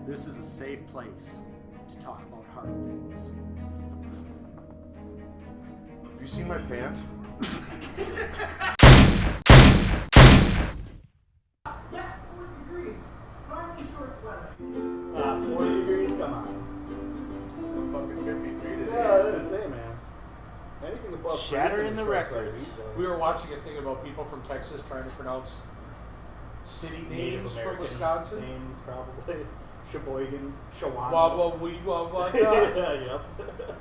This is a safe place to talk about hard things. Have you seen my pants? Yeah, 40 degrees. Finally short sweater. 40 degrees, come on. Fucking 53 today. Yeah, it is. Hey, man. Anything above Shattering the short records. sweaters. We were watching a thing about people from Texas trying to pronounce city Native names from American Wisconsin. names, probably. Sheboygan, Shawana. Yeah.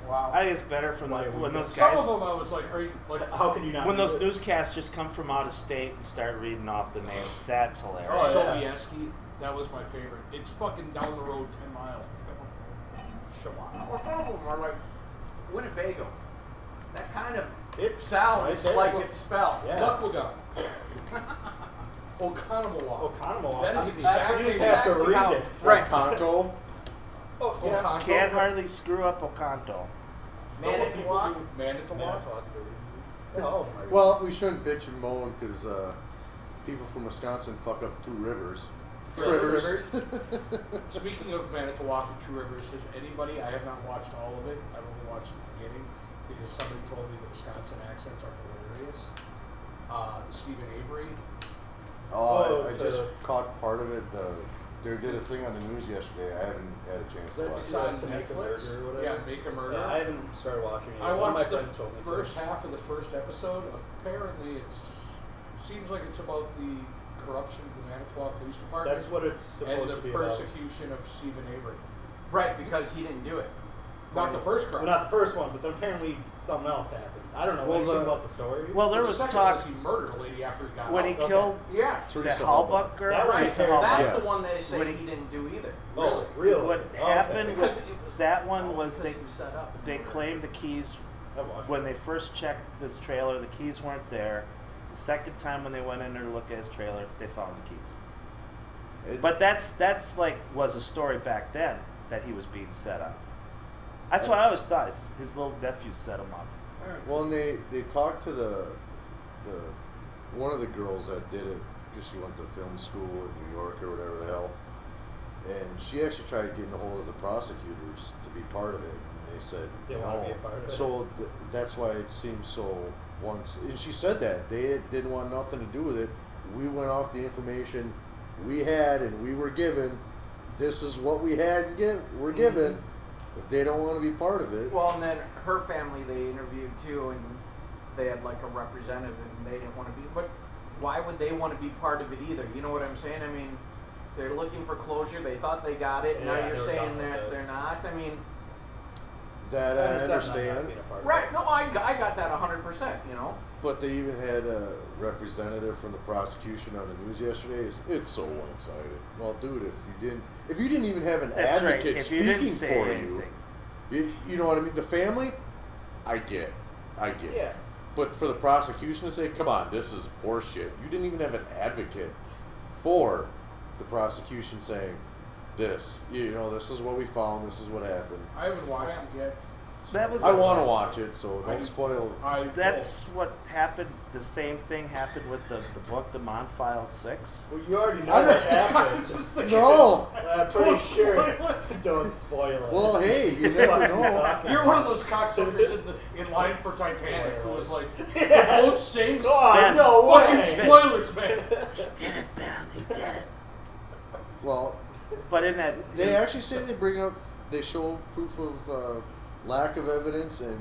Wow. I think it's better from Why when those Some guys. of them I was like, are you like? How can you not? When do those it? newscasters come from out of state and start reading off the names, that's hilarious. Oh, Sobieski, that was my favorite. It's fucking down the road 10 miles. Shawana. Well, some of them are like Winnebago. That kind of It's sounds right there. like it's spelled. Yeah. Luckwagon. Oconomowoc. Oconomowoc. That is You exactly just have to exactly read how- it. Right. Conto. Oh, yeah. Oconto. Can't hardly screw up Oconto. Manitowoc. Manitowoc. Oh, Well, we shouldn't bitch and moan because people from Wisconsin fuck up Two Rivers. Rivers. Speaking of Manitowoc and Two Rivers, has anybody? I have not watched all of it. I've only watched the beginning because somebody told me the Wisconsin accents are hilarious. The Stephen Avery. Oh, I to- just caught part of it. They did a thing on the news yesterday. I haven't had a chance to watch It's it. on to Make a Netflix. Murder or whatever? Yeah, Make a Murder. Yeah, I haven't started watching it. I One of my watched the friends told me first to. half of the first episode. Apparently, seems like it's about the corruption of the Manitowoc Police Department That's what it's and supposed the to be about. persecution of Stephen Avery. Right, because he didn't do it. Not the first crime. Well, not the first one, but then apparently something else happened. I don't know Well, anything the- about the story. Well, there the was second talk was he murdered a lady after he got when out. he Okay. killed Yeah. that Teresa Hallbuck girl. That was Teresa terrible. Hallbuck. That's Yeah. the one they say When he didn't do either. Oh, really? What Oh, happened okay. Because was it was that one was because he was set up. they claimed the keys I watched when they first checked this trailer. The keys weren't there. The second time when they went in there to look at his trailer, they found the keys. But that's like was a story back then that he was being set up. That's what I always thought. His little nephew set him up. Well, and they talked to the one of the girls that did it because she went to film school in New York or whatever the hell, and she actually tried getting a hold of the prosecutors to be part of it, and they said They no. want to be a part of it. So that's why it seems so once. And she said that they didn't want nothing to do with it. We went off the information we had and we were given. This is what we had and we're given. If they don't want to be part of it, Well, and then her family they interviewed too, and they had like a representative, and they didn't want to be. But why would they want to be part of it either? You know what I'm saying? I mean, they're looking for closure. They thought they got it. Yeah, Now they you're were saying done with that it. they're not. I mean, that I understand. right? No, I got that 100%. You know. But they even had a representative from the prosecution on the news yesterday. It's so one-sided. Well, dude, if you didn't even have an That's right. advocate If you didn't speaking say for anything. you know what I mean. The family, I get. Yeah. But for the prosecution to say, "Come on, this is horseshit," you didn't even have an advocate for the prosecution saying, "This, this is what we found. This is what happened." I haven't watched it yet. That was- I want to watch it, so I don't do- spoil. That's what happened. The same thing happened with the book, The Mon File 6. Well, you already know I what happened. No. I'm pretty sure. Don't spoil it. Well, hey, you never know. You're one of those cocksuckers in line for Titanic who was like, the boat sinks. God, Ben. no Fucking way. spoilers, man. Well, But in that, they actually say they show proof of lack of evidence and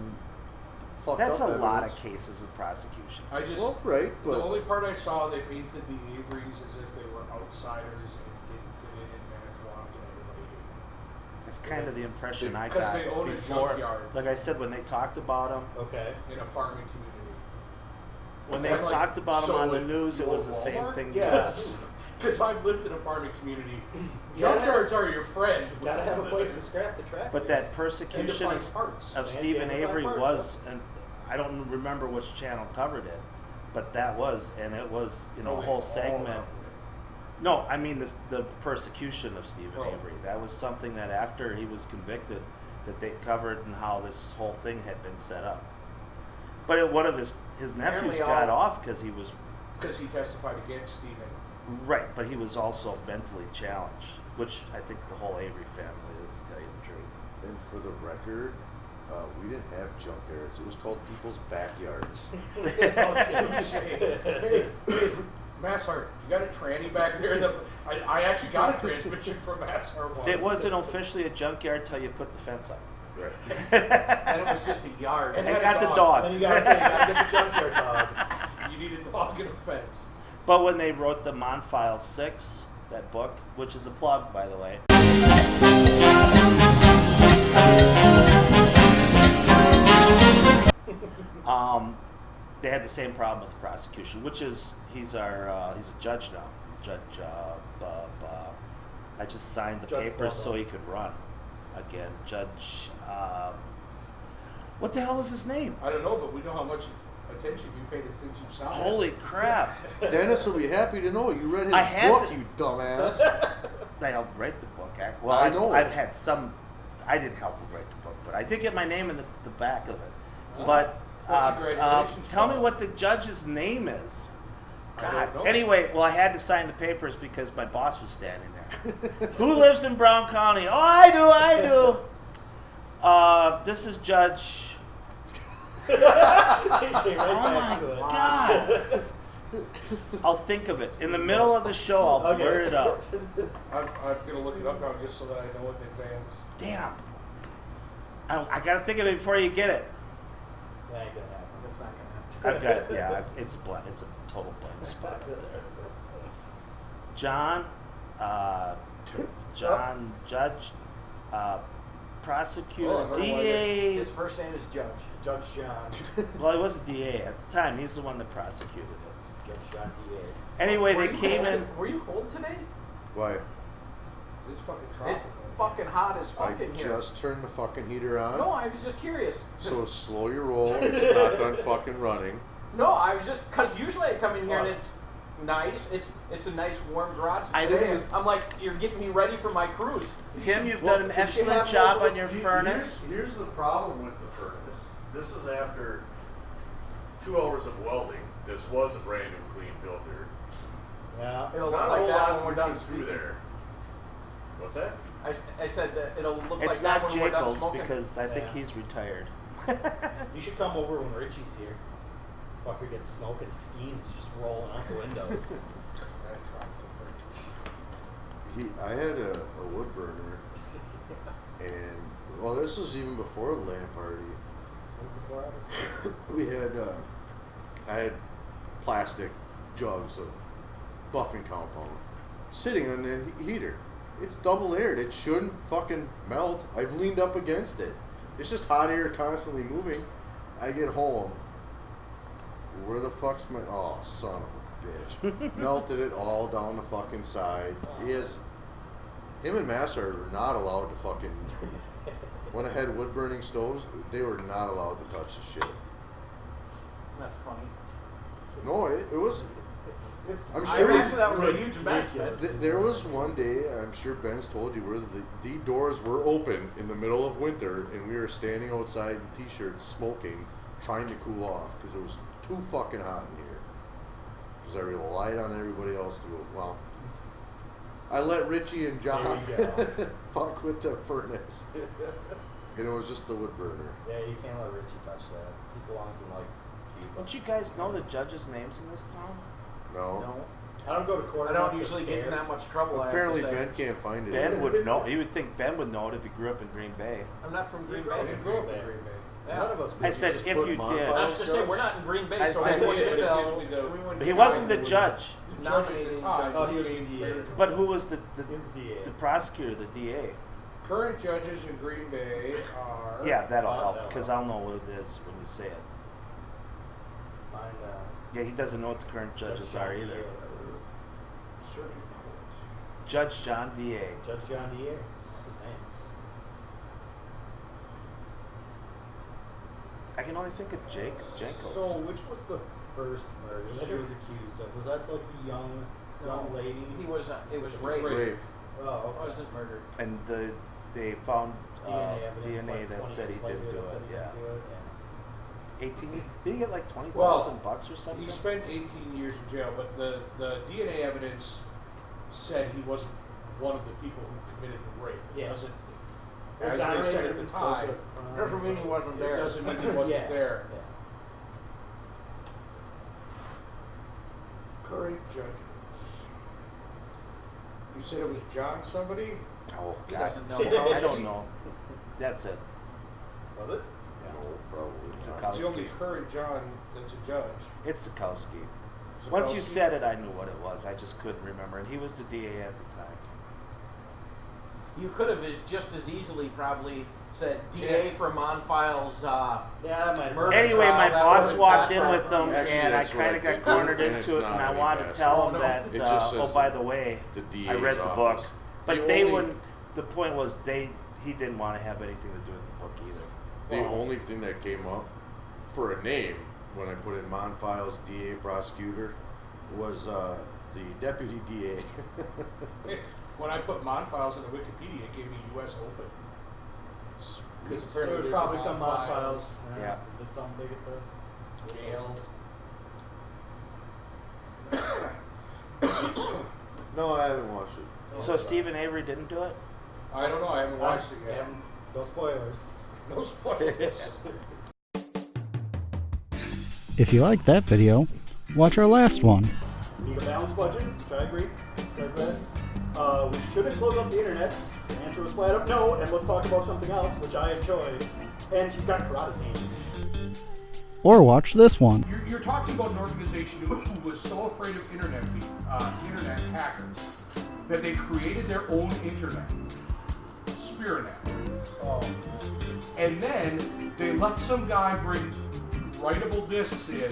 fucked that's a up evidence. lot of cases with prosecution. I just, Well, right, the but only part I saw, they painted the Averys as if they were outsiders and didn't fit in Manitowoc and everybody hated them. That's kind of the impression I Because got they own a before. junkyard. Like I said, when they talked about him, Okay. In a farming community. when they I'm like, talked about him so on the it- news, it you was the own same Walmart? thing. Yes. Because I've lived in a farming community. Yeah. Junkyards are your friend. Gotta have a place to scrap the tractors. But that And to persecution find of, parts. of And Stephen to find Avery parts, was, and I don't remember which channel covered it, but that was, and it was, a whole segment. No, I mean the persecution of Stephen Oh. Avery. That was something that after he was convicted, that they covered and how this whole thing had been set up. But one of his nephews Apparently got all- off because he was Because he testified against Stephen. right, but he was also mentally challenged. which I think the whole Avery family is, to tell you the truth. And for the record, we didn't have junkyards. It was called people's backyards. Hey, Massart, you got a tranny back there? I actually got a transmission from Massart once. It wasn't officially a junkyard till you put the fence up. Right. And it was just a yard. And They had a got the dog. dog. Then you gotta say, you gotta get the junkyard dog. You need a dog and a fence. But when they wrote the Mon File 6, that book, which is a plug, by the way. They had the same problem with the prosecution, which is he's a judge now. I just signed the Judge papers Bubba. so he could run again. Judge, what the hell was his name? I don't know, but we know how much attention you pay to things you signed. Holy crap! Dennis will be happy to know you read his I had book, to- you dumbass. I helped write the book. Well, I know. I've had some. I didn't help him write the book, but I did get my name in the back of it. Oh. But Well, congratulations, tell me Paul. what the judge's name is. I don't God. know. Anyway, well, I had to sign the papers because my boss was standing there. Who lives in Brown County? Oh, I do. This is Judge. He came right Oh back my to it. God. I'll think of it. In the middle of the show, I'll Okay. blurt it out. I'm going to look it up now just so that I know in advance. Damn. I got to think of it before you get it. That ain't gonna happen. That's not gonna happen. I've got it's blank. It's a total blank spot right there. John, Judge, prosecutor, Oh, DA. His first name is Judge. Judge John. Well, he was a DA at the time. He's the one that prosecuted it. Judge John DA. Anyway, Were they you came cold? in. Were you cold today? Why? It's fucking It's tropical. fucking hot as I fuck in here. just turned the fucking heater on. No, I was just curious. So slow your roll. It's not done fucking running. No, I was just because usually I come in here and it's nice. It's a nice warm garage. I Today, think it's- I'm like, you're getting me ready for my cruise. Tim, you've Well, done an you excellent have job no- on your furnace. Here's the problem with the furnace. This is after 2 hours of welding. This was a brand new clean filter. Yeah. It'll look Not a like whole that lot's when we're done working through speaking. there. What's that? I said that it'll look It's like that not when we're done Jacobs smoking. because I think Yeah. he's retired. You should come over when Richie's here. This fucker gets smoke and steam. It's just rolling out the windows. That tropical break. I had a wood burner, and well, this was even before the land party. Before I was- We had I had plastic jugs of buffing compound sitting on the heater. It's double aired. It shouldn't fucking melt. I've leaned up against it. It's just hot air constantly moving. I get home. Where the fuck's my son of a bitch. Melted it all down the fucking side. Him and Master are not allowed to fucking when I had wood burning stoves, they were not allowed to touch the shit. That's funny. No, it was I'm I sure imagine that was a huge mess. ridiculous. There was one day, I'm sure Ben's told you, where the doors were open in the middle of winter, and we were standing outside in t-shirts, smoking, trying to cool off because it was too fucking hot in here. Because I relied on everybody else to go. Well, I let Richie and John There you go. fuck with the furnace, and it was just the wood burner. Yeah, you can't let Richie touch that. He belongs in like Cuba. Don't you guys know the judges' names in this town? No. No, I don't go to court. I don't enough to usually get in care. that much trouble. Apparently I have to say. Ben can't find it. Ben either. would know. You would think Ben would know it if he grew up in Green Bay. I'm not from Green You Bay. I grew up in Green Bay. Yeah. None of us. I do. said just if put you them on did. I file? was just saying we're not in Green Bay, I so said- we wouldn't Yeah, tell. it gives me the- we wouldn't But he tell wasn't the anyone. judge. The judge at the Nominating time, Oh, he was the James DA. Berger. But who was He's DA. the prosecutor, the DA? Current judges in Green Bay are. Yeah, that'll Oh, help that'll because help. I'll know what it is when you say it. Mine, Yeah, he doesn't know what the current judges are either. Circuit court. Judge John DA. Judge John DA. That's his name. I can only think of Jenkos. So, which was the first murder that he was accused of? Was that like the young lady? He was. It was rape. Rape. Oh, It wasn't murder. And they found DNA evidence. DNA like that 20 said he years later didn't do that said it. he Yeah. didn't do it, 18. Did he get like $20,000 Well, bucks or something? He spent 18 years in jail, but the DNA evidence said he wasn't one of the people who committed the rape. It Yeah. doesn't, They're as they said exonerated at the and time, Doesn't mean he wasn't it there. doesn't mean he wasn't Yeah. there. Yeah. Current judges. You said it was John somebody? Oh, He God. doesn't know. I don't know. That's it. Was it? No, probably not. It's the only current John that's a judge. It's Zukowski. Once you Zukowski? said it, I knew what it was. I just couldn't remember. And he was the DA at the time. You could have just as easily probably said DA for Monfile's Yeah, I might have. Murder. Anyway, my trial, that boss was walked in fast with them, Actually, and I that's what kind I of got did. cornered And it's into it, not and I any wanted to faster. tell Oh, them no. that, It just oh, says by the way, The DA's I read the office. book. But The they only- wouldn't, the point was he didn't want to have anything to do with the book either. The only thing that came up for a name when I put in Monfile's DA prosecutor was the deputy DA. When I put Monfiles in the Wikipedia, it gave me U.S. Open. Because There apparently was there's probably a some mod files. Yeah. Did something big at the jailed. No, I haven't watched it. So Stephen Avery didn't do it? I don't know. I haven't watched it yet. No spoilers. No spoilers. If you liked that video, watch our last one. Need a balanced budget, which I agree. It says that. We shouldn't close up the internet. The answer was flat up no, and let's talk about something else, which I enjoyed. And she's got karate paintings. Or watch this one. You're talking about an organization who was so afraid of internet hackers that they created their own internet, Spearnet. Oh. And then they let some guy bring writable discs in